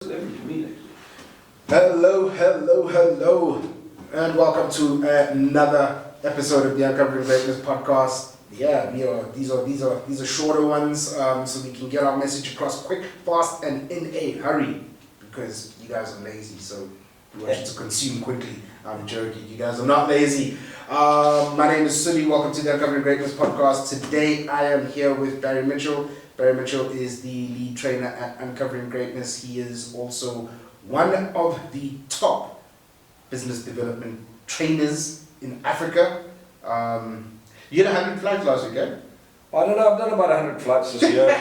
Hello, and welcome to another episode of the Uncovering Greatness podcast. Yeah, these are shorter ones, so we can get our message across quick, fast, and in a hurry. Because you guys are lazy, so we want you to consume quickly. I'm joking, you guys are not lazy. My name is Sully. Welcome to the Uncovering Greatness podcast. Today I am here with Barry Mitchell. Barry Mitchell is the lead trainer at Uncovering Greatness. He is also one of the top business development trainers in Africa. You had 100 flights last week, eh? I don't know, I've done about 100 flights this year.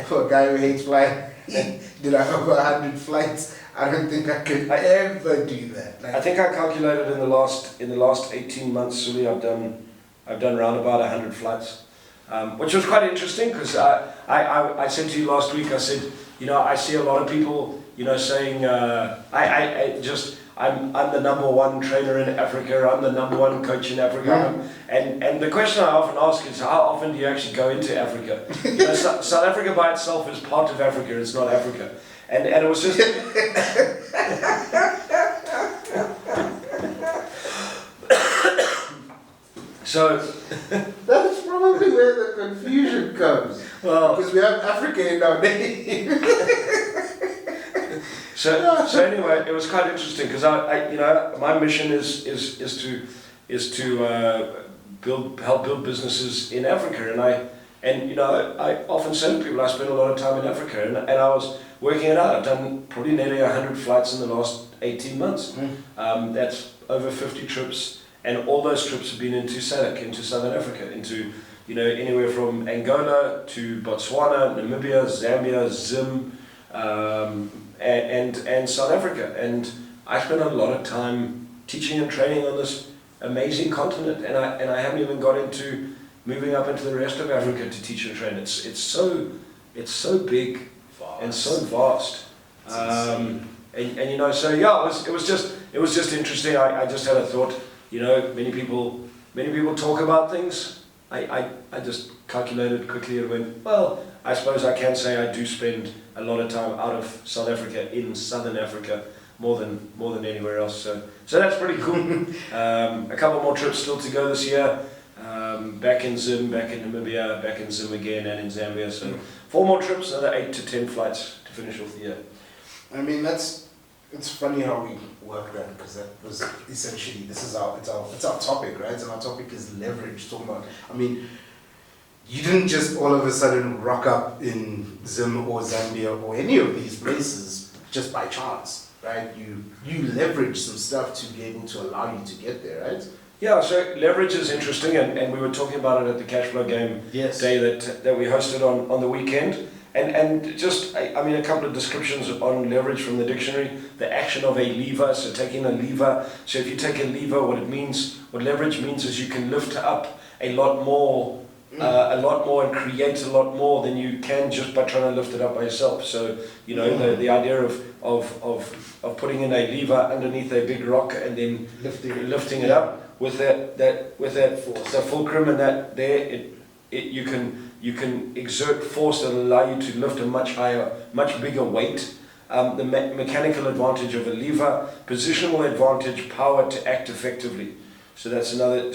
For a guy who hates flying, did I over 100 flights? I don't think I could ever do that. I think I calculated in the last 18 months, really, I've done around about 100 flights, which was quite interesting because I said to you last week, I said, I see a lot of people, saying, I'm the number one trainer in Africa, I'm the number one coach in Africa. And the question I often ask is, how often do you actually go into Africa? South Africa by itself is part of Africa, it's not Africa. And it was just... So... That's probably where the confusion comes. Well, because we have Africa in our name. So anyway, it was quite interesting because my mission is to help build businesses in Africa, and I often say to people I spend a lot of time in Africa, and I was working it out. I've done probably nearly 100 flights in the last 18 months. That's over 50 trips, and all those trips have been into SADC, into Southern Africa, into anywhere from Angola to Botswana, Namibia, Zambia, Zim. And South Africa, and I spent a lot of time teaching and training on this amazing continent, and I haven't even got into moving up into the rest of Africa to teach and train. It's so big and so vast, so it was just interesting. I just had a thought. Many people talk about things. I just calculated quickly and went, well, I suppose I can say I do spend a lot of time out of South Africa, in Southern Africa, more than anywhere else. So that's pretty cool. A couple more trips still to go this year. Back in Zim, back in Namibia, back in Zim again, and in Zambia. So 4 more trips, another 8 to 10 flights to finish off the year. I mean, it's funny how we work that, because that was essentially, it's our topic, right? And our topic is leverage. Talking about, you didn't just all of a sudden rock up in Zim or Zambia or any of these places just by chance, right? You leverage some stuff to be able to allow you to get there, right? Yeah, so leverage is interesting, and we were talking about it at the cash flow game day that we hosted on the weekend. And just, a couple of descriptions on leverage from the dictionary. The action of a lever, so taking a lever. So if you take a lever, what leverage means is you can lift up a lot more and create a lot more than you can just by trying to lift it up by yourself. So, the idea of putting in a lever underneath a big rock and then lifting it up with that force, the fulcrum, and that there, you can exert force that will allow you to lift a much bigger weight. The mechanical advantage of a lever, positional advantage, power to act effectively. So that's another.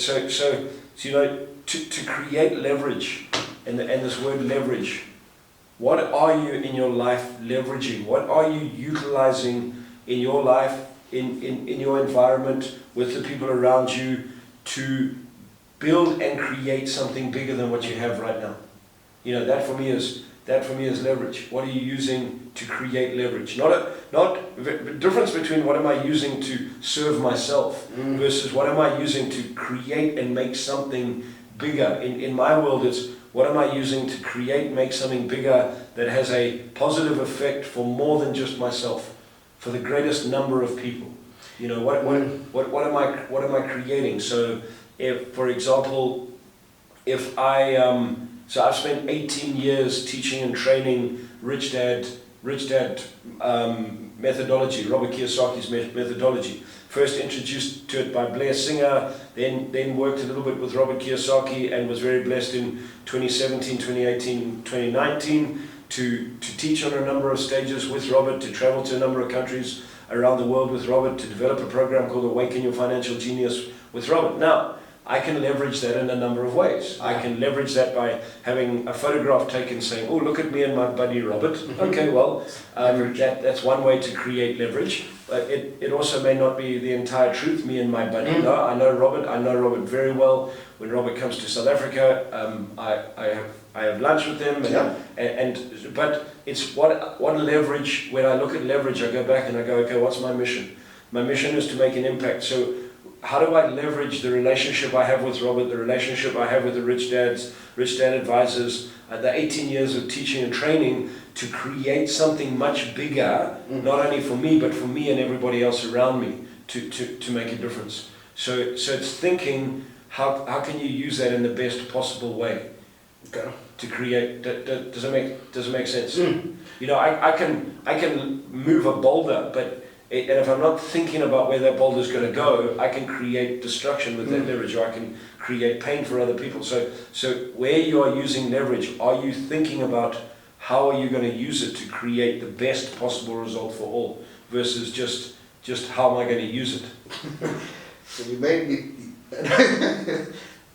To create leverage, and this word leverage, what are you in your life leveraging? What are you utilizing in your life, in your environment, with the people around you, to build and create something bigger than what you have right now? That for me is leverage. What are you using to create leverage? Not the difference between what am I using to serve myself versus what am I using to create and make something bigger. In my world, it's what am I using to create, make something bigger that has a positive effect for more than just myself, for the greatest number of people. What am I creating? So, if, for example, if I've spent 18 years teaching and training Rich Dad methodology, Robert Kiyosaki's methodology. First introduced to it by Blair Singer, then worked a little bit with Robert Kiyosaki and was very blessed in 2017, 2018, 2019 to teach on a number of stages with Robert, to travel to a number of countries around the world with Robert, to develop a program called Awaken Your Financial Genius with Robert. Now, I can leverage that in a number of ways. I can leverage that by having a photograph taken saying, oh, look at me and my buddy Robert. Okay, well, that's one way to create leverage. But it also may not be the entire truth, me and my buddy. No, I know Robert very well. When Robert comes to South Africa, I have lunch with him. But it's what leverage, when I look at leverage, I go back and I go, okay, what's my mission? My mission is to make an impact. So how do I leverage the relationship I have with Robert, the relationship I have with the Rich Dad Advisors, the 18 years of teaching and training to create something much bigger, not only for me, but for me and everybody else around me to make a difference. So it's thinking, how can you use that in the best possible way to create, does it make sense? You know, I can move a boulder, but and if I'm not thinking about where that boulder is going to go, I can create destruction with that leverage, or I can create pain for other people. So where you are using leverage, are you thinking about how are you going to use it to create the best possible result for all, versus just how am I going to use it? So you made me,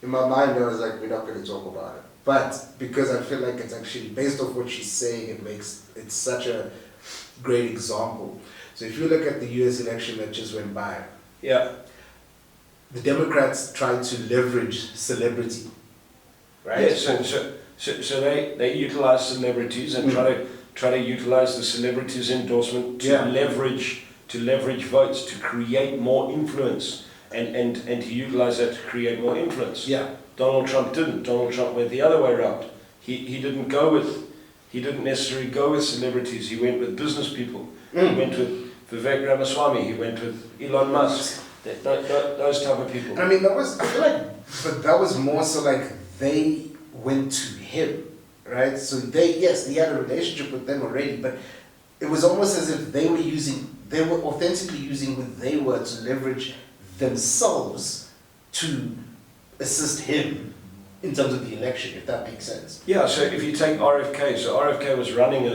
in my mind I was like, we're not going to talk about it. But because I feel like it's actually, based off what she's saying, it's such a great example. So if you look at the US election that just went by, the Democrats tried to leverage celebrity, right? Yeah, so they utilize celebrities and try to utilize the celebrities' endorsement to leverage votes, to create more influence, and to utilize that to create more influence. Yeah. Donald Trump didn't. Donald Trump went the other way around. He didn't necessarily go with celebrities. He went with business people. He went with Vivek Ramaswamy. He went with Elon Musk. Those type of people. I mean, I feel like, but that was more so like they went to him, right? So they had a relationship with them already, but it was almost as if they were authentically using who they were to leverage themselves to assist him in terms of the election, if that makes sense. Yeah, so if you take RFK, so RFK was running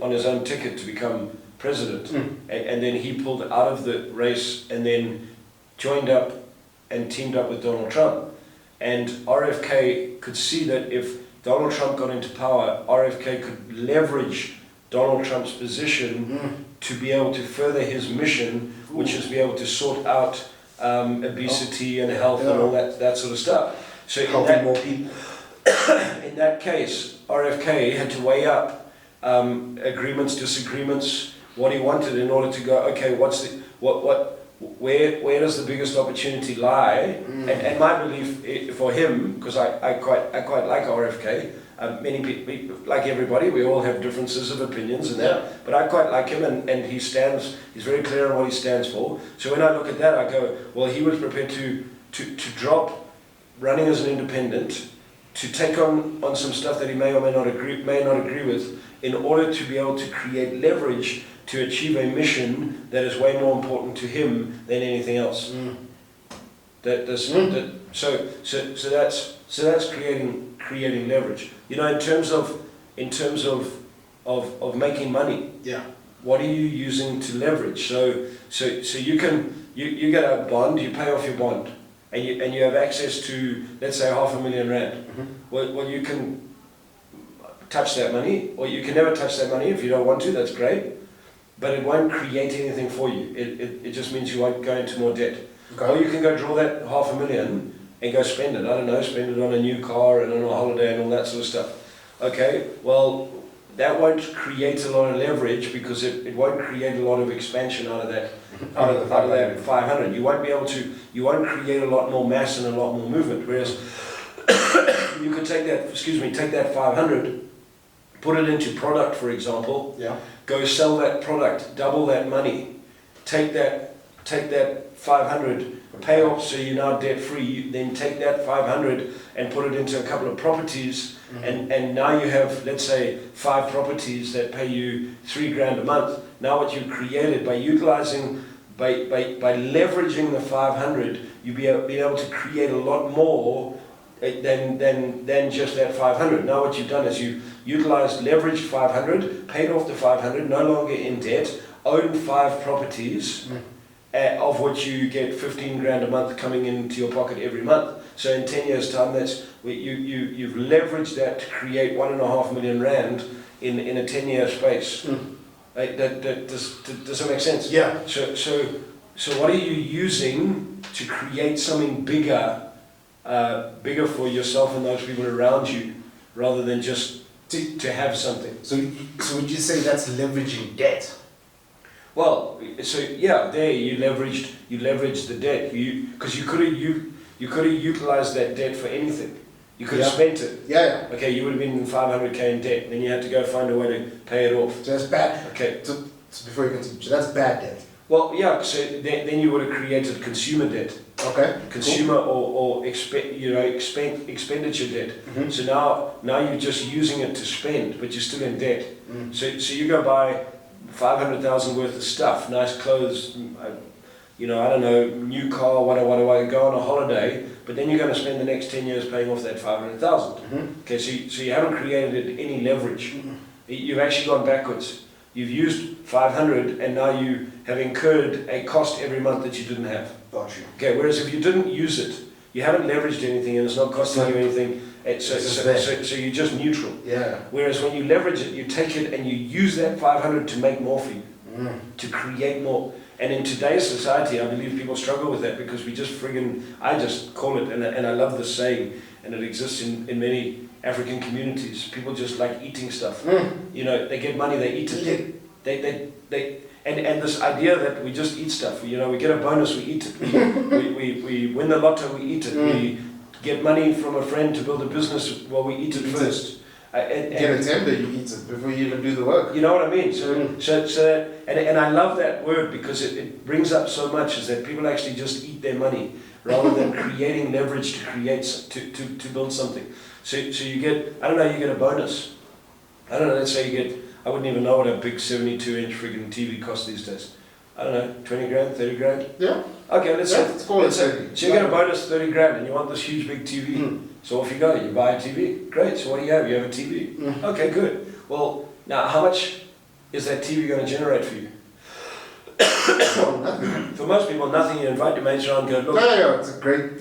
on his own ticket to become president, and then he pulled out of the race and then joined up and teamed up with Donald Trump. And RFK could see that if Donald Trump got into power, RFK could leverage Donald Trump's position to be able to further his mission, which is be able to sort out obesity and health and all that sort of stuff. So helping more people. In that case, RFK had to weigh up agreements, disagreements, what he wanted in order to go, okay, where does the biggest opportunity lie? And my belief for him, because I quite like RFK, many people, like everybody, we all have differences of opinions and that, but I quite like him, and he's very clear on what he stands for. So when I look at that, I go, well, he was prepared to drop running as an independent, to take on some stuff that he may or may not agree with, in order to be able to create leverage to achieve a mission that is way more important to him than anything else. So that's creating leverage. You know, in terms of making money. Yeah. What are you using to leverage? So you get a bond, you pay off your bond, and you have access to, let's say, R500,000 rand. Well, you can touch that money, or you can never touch that money if you don't want to. That's great, but it won't create anything for you. It just means you won't go into more debt. Okay. Or you can go draw that R500,000 and go spend it. I don't know, spend it on a new car and on a holiday and all that sort of stuff. Okay, well, that won't create a lot of leverage, because it won't create a lot of expansion out of that 500. You won't create a lot more mass and a lot more movement. Whereas you could take that 500, put it into product, for example. Yeah. Go sell that product, double that money. Take that 500, pay off so you're now debt free. Then take that 500 and put it into a couple of properties. And now you have, let's say, 5 properties that pay you $3,000 a month. Now what you've created by utilizing, by leveraging the 500, you'll be able to create a lot more than just that 500. Now what you've done is utilized, leveraged 500, paid off the 500, no longer in debt, own 5 properties, of which you get 15 grand a month coming into your pocket every month. So in 10 years' time, you've leveraged that to create 1.5 million rand in a 10-year space. Does that make sense? Yeah. So what are you using to create something bigger for yourself and those people around you, rather than just to have something? So would you say that's leveraging debt? Well, so yeah, there you leveraged the debt, because you could have utilized that debt for anything. You could have spent it. Yeah. Okay, you would have been 500k in debt, then you had to go find a way to pay it off. So that's bad. Okay. So before you continue, so that's bad debt. Well, yeah. So then you would have created consumer debt. Okay. Consumer or expenditure debt. Mm-hmm. So now you're just using it to spend, but you're still in debt. Mm. So you go buy 500,000 worth of stuff, nice clothes, I don't know, new car, whatever, go on a holiday, but then you're going to spend the next 10 years paying off that 500,000. Mm-hmm. Okay, so you haven't created any leverage. Mm-hmm. You've actually gone backwards. You've used 500 and now you have incurred a cost every month that you didn't have. Got you. Okay, whereas if you didn't use it, you haven't leveraged anything and it's not costing you anything, so you're just neutral. Yeah. Whereas when you leverage it, you take it and you use that 500 to make more for you, to create more. And in today's society, I believe people struggle with that because we just I just call it, and I love this saying, and it exists in many African communities. People just like eating stuff. They get money, they eat it. And this idea that we just eat stuff, we get a bonus, we eat it. We win the lotto, we eat it. We get money from a friend to build a business, well, we eat it first. Get a tender, you eat it before you even do the work. You know what I mean? And I love that word because it brings up so much, is that people actually just eat their money rather than creating leverage to build something. So you get, you get a bonus. I don't know, let's say you get, I wouldn't even know what a big 72-inch friggin' TV costs these days. I don't know, 20 grand, 30 grand? Yeah. Okay, let's say. Let's call it 30. So you get a bonus 30 grand and you want this huge big TV. So off you go, you buy a TV. Great, so what do you have? You have a TV. Okay, good. Well, now how much is that TV going to generate for you? Nothing. For most people, nothing. You invite your mates around and go, look. No, it's a great,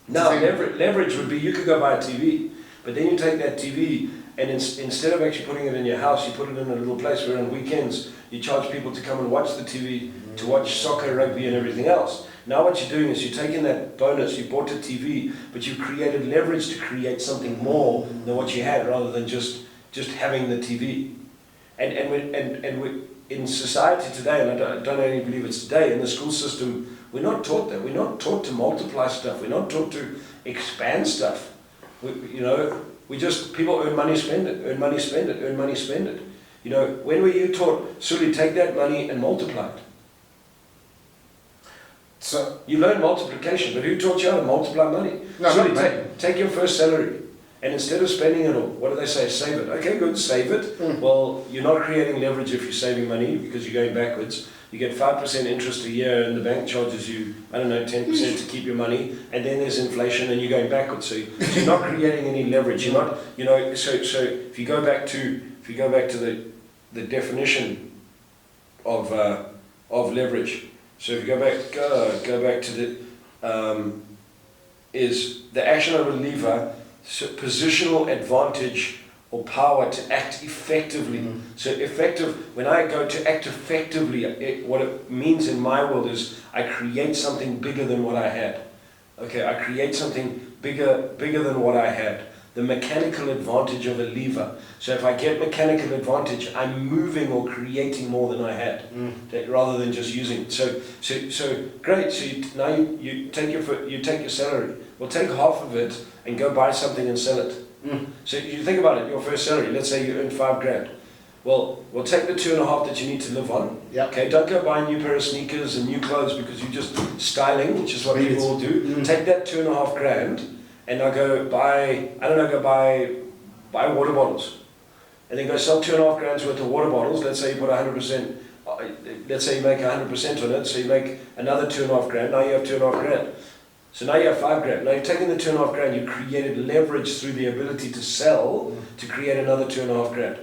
Now, leverage would be you could go buy a TV, but then you take that TV and instead of actually putting it in your house, you put it in a little place where on weekends you charge people to come and watch the TV, to watch soccer, rugby and everything else. Now what you're doing is you're taking that bonus, you bought a TV, but you created leverage to create something more than what you had, rather than just having the TV. And we, in society today, and I don't only believe it's today, in the school system, we're not taught that. We're not taught to multiply stuff. We're not taught to expand stuff. People earn money, spend it, earn money, spend it, earn money, spend it. When were you taught, Suli, take that money and multiply it? So you learn multiplication, but who taught you how to multiply money? No, Suli, not take your first salary, and instead of spending it all, what do they say? Save it. Okay, good, save it. Well, you're not creating leverage if you're saving money because you're going backwards. You get 5% interest a year and the bank charges you, 10% to keep your money, and then there's inflation and you're going backwards. So you're not creating any leverage. You're not, so if you go back to the definition of leverage. So if you go back to is the actionable lever, so positional advantage or power to act effectively. So effective, when I go to act effectively, what it means in my world is I create something bigger than what I had. Okay, I create something bigger than what I had. The mechanical advantage of a lever. So if I get mechanical advantage, I'm moving or creating more than I had, rather than just using it. So great. So now you take your salary. Well, take half of it and go buy something and sell it. So you think about it, your first salary, let's say you earn 5 grand. Well, take the 2.5 that you need to live on. Yep. Okay, don't go buy a new pair of sneakers and new clothes because you're just styling, which is what people will do. Take that 2.5 grand and now go buy water bottles. And then go sell 2.5 grand's worth of water bottles. Let's say you put 100%, let's say you make 100% on it, so you make another 2.5 grand, now you have 2.5 grand. So now you have 5 grand. Now you've taken the 2.5 grand, you created leverage through the ability to sell to create another 2.5 grand.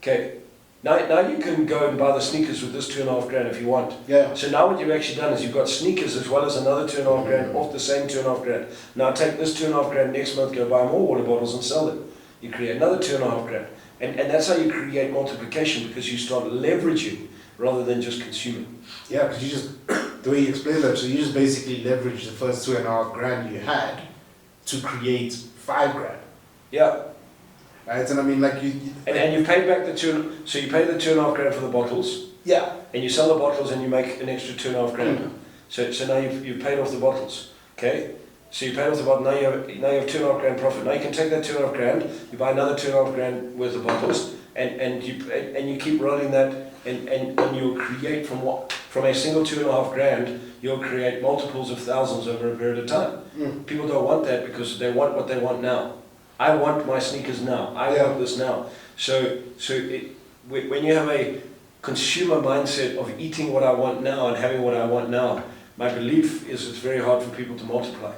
Okay. Now you can go and buy the sneakers with this 2.5 grand if you want. Yeah. So now what you've actually done is you've got sneakers as well as another 2.5 grand off the same 2.5 grand. Now take this 2.5 grand next month, go buy more water bottles and sell them. You create another 2.5 grand. And that's how you create multiplication, because you start leveraging rather than just consuming. Yeah, because you just, the way you explained that, so you just basically leverage the first 2.5 grand you had to create 5 grand. Yeah. Right, and I mean, like and you pay back so you pay the 2.5 grand for the bottles. Yeah. And you sell the bottles and you make an extra 2.5 grand. So now you've paid off the bottles. Okay. So you paid off the bottle. Now you have 2.5 grand profit. Now you can take that 2.5 grand. You buy another 2.5 grand worth of bottles, and you keep rolling that, and you'll create from a single 2.5 grand. You'll create multiples of thousands over a period of time. People don't want that because they want what they want now. I want my sneakers now. I want this now. So when you have a consumer mindset of eating what I want now and having what I want now, my belief is it's very hard for people to multiply.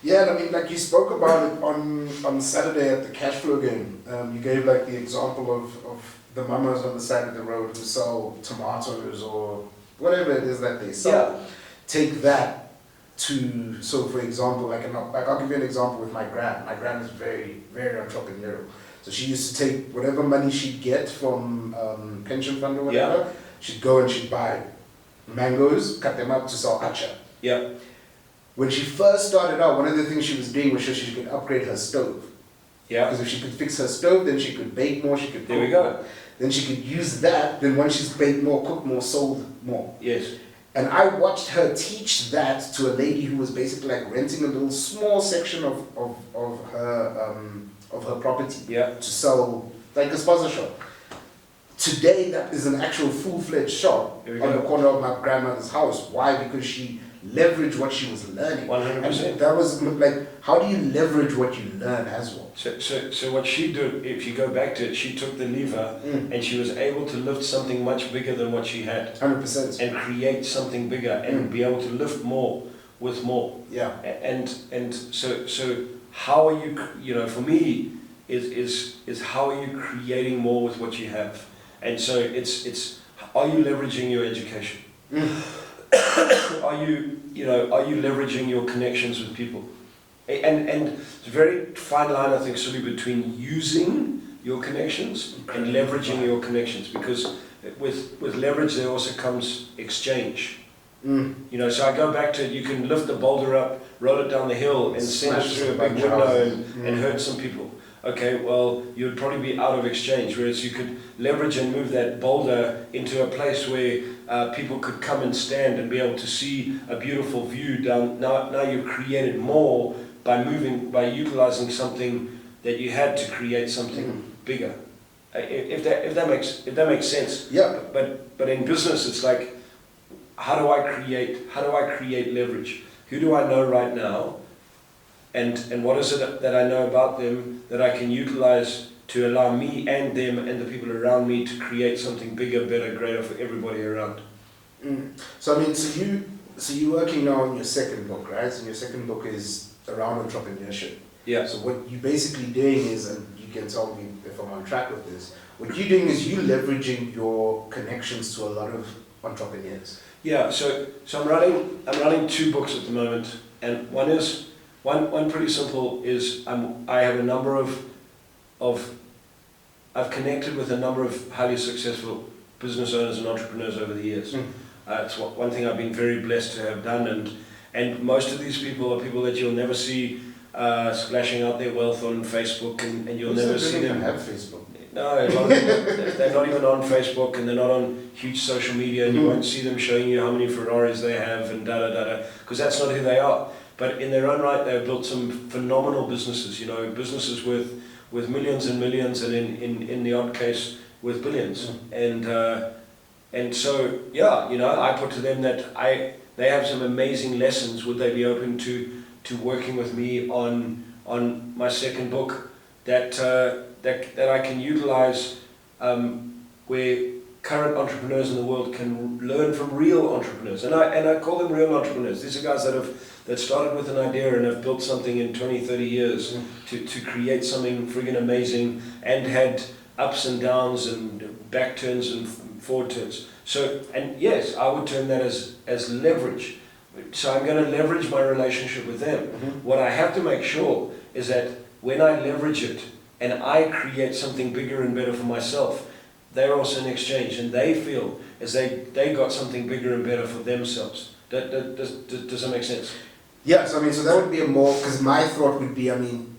Yeah, and I mean, like you spoke about it on Saturday at the cash flow game. You gave like the example of the mamas on the side of the road who sell tomatoes or whatever it is that they sell. Yeah. Take that to, so for example, like I'll give you an example with my gran. My gran is very, very entrepreneurial. So she used to take whatever money she'd get from pension fund or whatever, she'd go and she'd buy mangoes, cut them up to sell acha. Yeah. When she first started out, one of the things she was doing was so she could upgrade her stove. Yeah. Because if she could fix her stove, then she could bake more, she could cook There we go. more. Then she could use that, then once she's baked more, cooked more, sold more. Yes. And I watched her teach that to a lady who was basically like renting a little small section of her property to sell, like a sponsor shop. Today, that is an actual full-fledged shop on the corner of my grandmother's house. Why? Because she leveraged what she was learning. 100%. And that was like, how do you leverage what you learn as well? So what she did, if you go back to it, she took the lever and she was able to lift something much bigger than what she had. 100%. And create something bigger and be able to lift more with more. Yeah. And so how are you, for me, is how are you creating more with what you have? And so it's are you leveraging your education? Are you leveraging your connections with people? And it's a very fine line, I think, Sully, between using your connections and leveraging your connections, because with leverage there also comes exchange. So I go back to, you can lift the boulder up, roll it down the hill and send it through a big window and hurt some people. Okay, well, you'd probably be out of exchange, whereas you could leverage and move that boulder into a place where people could come and stand and be able to see a beautiful view down. Now you've created more by utilizing something that you had to create something bigger. If that makes sense. Yeah. But in business, it's like, how do I create leverage? Who do I know right now? And what is it that I know about them that I can utilize to allow me and them and the people around me to create something bigger, better, greater for everybody around? So I mean, so you're working now on your second book, right? And your second book is around entrepreneurship. Yeah. So what you're basically doing is, and you can tell me if I'm on track with this, what you're doing is you leveraging your connections to a lot of entrepreneurs. Yeah. So I'm running 2 books at the moment, and one pretty simple is I have a number I've connected with a number of highly successful business owners and entrepreneurs over the years. It's one thing I've been very blessed to have done, and most of these people are people that you'll never see splashing out their wealth on Facebook, and you'll never see them have Facebook. No, they're not even on Facebook, and they're not on huge social media, and you won't see them showing you how many Ferraris they have and because that's not who they are. But in their own right, they've built some phenomenal businesses, businesses with millions and millions, and in the odd case with billions. And so, I put to them that they have some amazing lessons. Would they be open to working with me on my second book that I can utilize, where current entrepreneurs in the world can learn from real entrepreneurs. And I call them real entrepreneurs. These are guys that started with an idea and have built something in 20, 30 years to create something friggin' amazing, and had ups and downs and back turns and forward turns. So, and yes, I would term that as leverage. So I'm going to leverage my relationship with them. What I have to make sure is that when I leverage it and I create something bigger and better for myself, they're also in exchange, and they feel as they got something bigger and better for themselves. Does that make sense? Yeah, so I mean, so that would be a more, because my thought would be, I mean,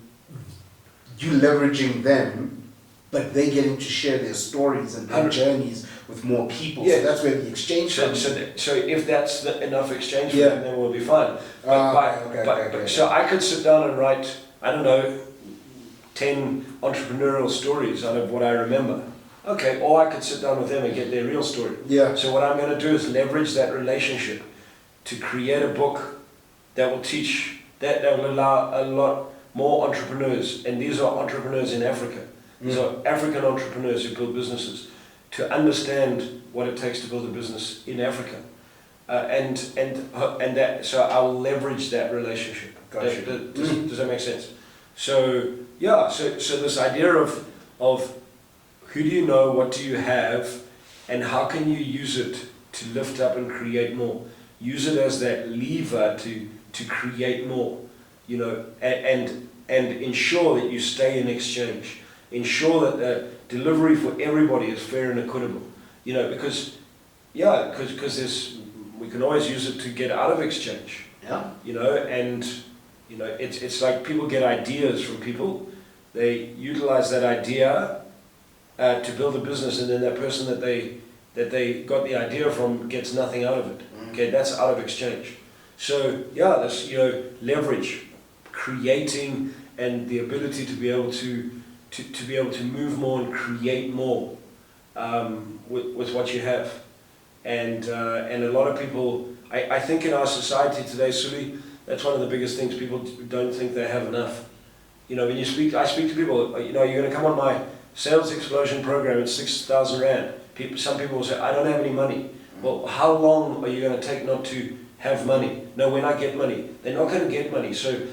you leveraging them, but they getting to share their stories and their journeys with more people. Yeah. So that's where the exchange comes. So if that's enough exchange for them, then we'll be fine. Okay. So I could sit down and write, I don't know, 10 entrepreneurial stories out of what I remember. Okay, or I could sit down with them and get their real story. Yeah. So what I'm going to do is leverage that relationship to create a book that will teach, that will allow a lot more entrepreneurs, and these are entrepreneurs in Africa. These are African entrepreneurs who build businesses, to understand what it takes to build a business in Africa. And that, so I will leverage that relationship. Gotcha. Does that make sense? So yeah, so this idea of who do you know, what do you have, and how can you use it to lift up and create more? Use it as that lever to create more, you know, and ensure that you stay in exchange. Ensure that the delivery for everybody is fair and equitable, you know, because there's, we can always use it to get out of exchange. Yeah. You know, and you know, it's like people get ideas from people, they utilize that idea to build a business, and then that person that they got the idea from gets nothing out of it. Okay, that's out of exchange. So yeah, this, you know, leverage, creating, and the ability to be able to be able to move more and create more with what you have, and a lot of people, I think in our society today, Suli, that's one of the biggest things. People don't think they have enough. You know, when I speak to people, you know, you're going to come on my Sales Explosion program, it's 6,000 Rand. Some people will say, I don't have any money. Well, how long are you going to take not to have money? No, when I get money, they're not going to get money. So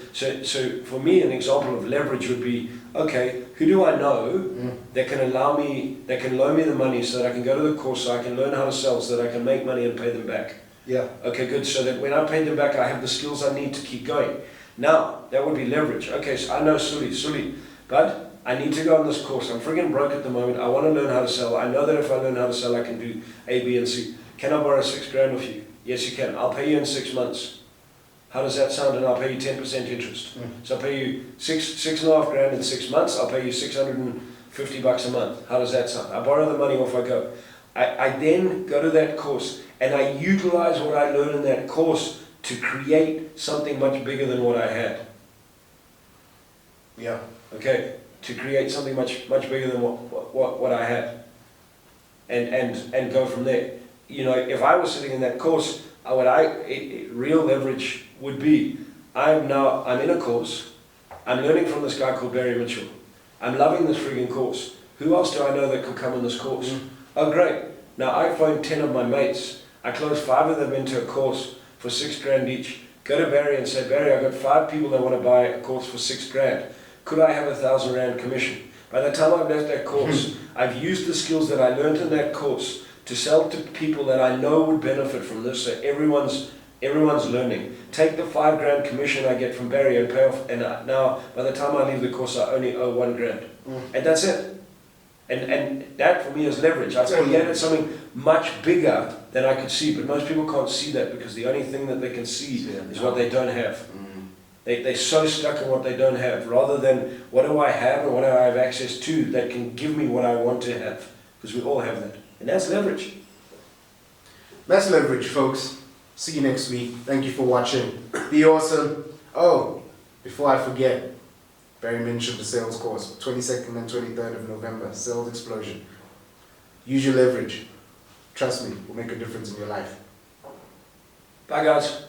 for me, an example of leverage would be, okay, who do I know that can allow me, that can loan me the money so that I can go to the course, so I can learn how to sell, so that I can make money and pay them back? Yeah. Okay, good. So that when I pay them back, I have the skills I need to keep going. Now, that would be leverage. Okay, so I know Suli, but I need to go on this course. I'm friggin' broke at the moment. I want to learn how to sell. I know that if I learn how to sell, I can do A, B, and C. Can I borrow 6 grand off you? Yes, you can. I'll pay you in 6 months. How does that sound? And I'll pay you 10% interest. So I'll pay you 6.5 grand in 6 months. I'll pay you $650 a month. How does that sound? I borrow the money, off I go. I then go to that course, and I utilize what I learn in that course to create something much bigger than what I had. Yeah. Okay, to create something much bigger than what I had, and go from there. You know, if I was sitting in that course, real leverage would be, I'm in a course, I'm learning from this guy called Barry Mitchell. I'm loving this friggin' course. Who else do I know that could come in this course? Oh great. Now I phoned 10 of my mates. I closed 5 of them into a course for 6 grand each. Go to Barry and say, Barry, I've got 5 people that want to buy a course for 6 grand. Could I have 1,000 Rand commission? By the time I've left that course, I've used the skills that I learned in that course to sell to people that I know would benefit from this. So everyone's learning. Take the 5 grand commission I get from Barry and pay off. And now, by the time I leave the course, I only owe 1 grand. And that's it. And that for me is leverage. I've created something much bigger than I could see, but most people can't see that because the only thing that they can see is what they don't have. They're so stuck in what they don't have, rather than what do I have and what do I have access to that can give me what I want to have, because we all have that. And that's leverage. That's leverage, folks. See you next week. Thank you for watching. Be awesome. Oh, before I forget, Barry mentioned the sales course, 22nd and 23rd of November, Sales Explosion. Use your leverage. Trust me, it will make a difference in your life. Bye guys.